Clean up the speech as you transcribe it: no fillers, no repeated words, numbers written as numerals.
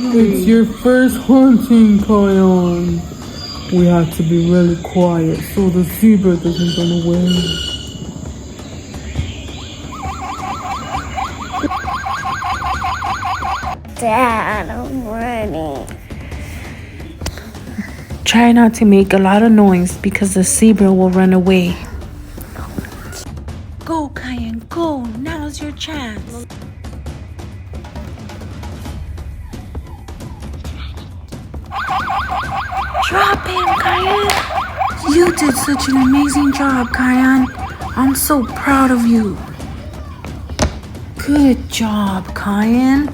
It's your first hunting, Kion. We have to be really quiet so the zebra doesn't run away. Dad, I'm ready. Try not to make a lot of noise because the zebra will run away. Go, Kion, go. Now's your chance. Drop him, Kion. You did such an amazing job, Kion. I'm so proud of you. Good job, Kion.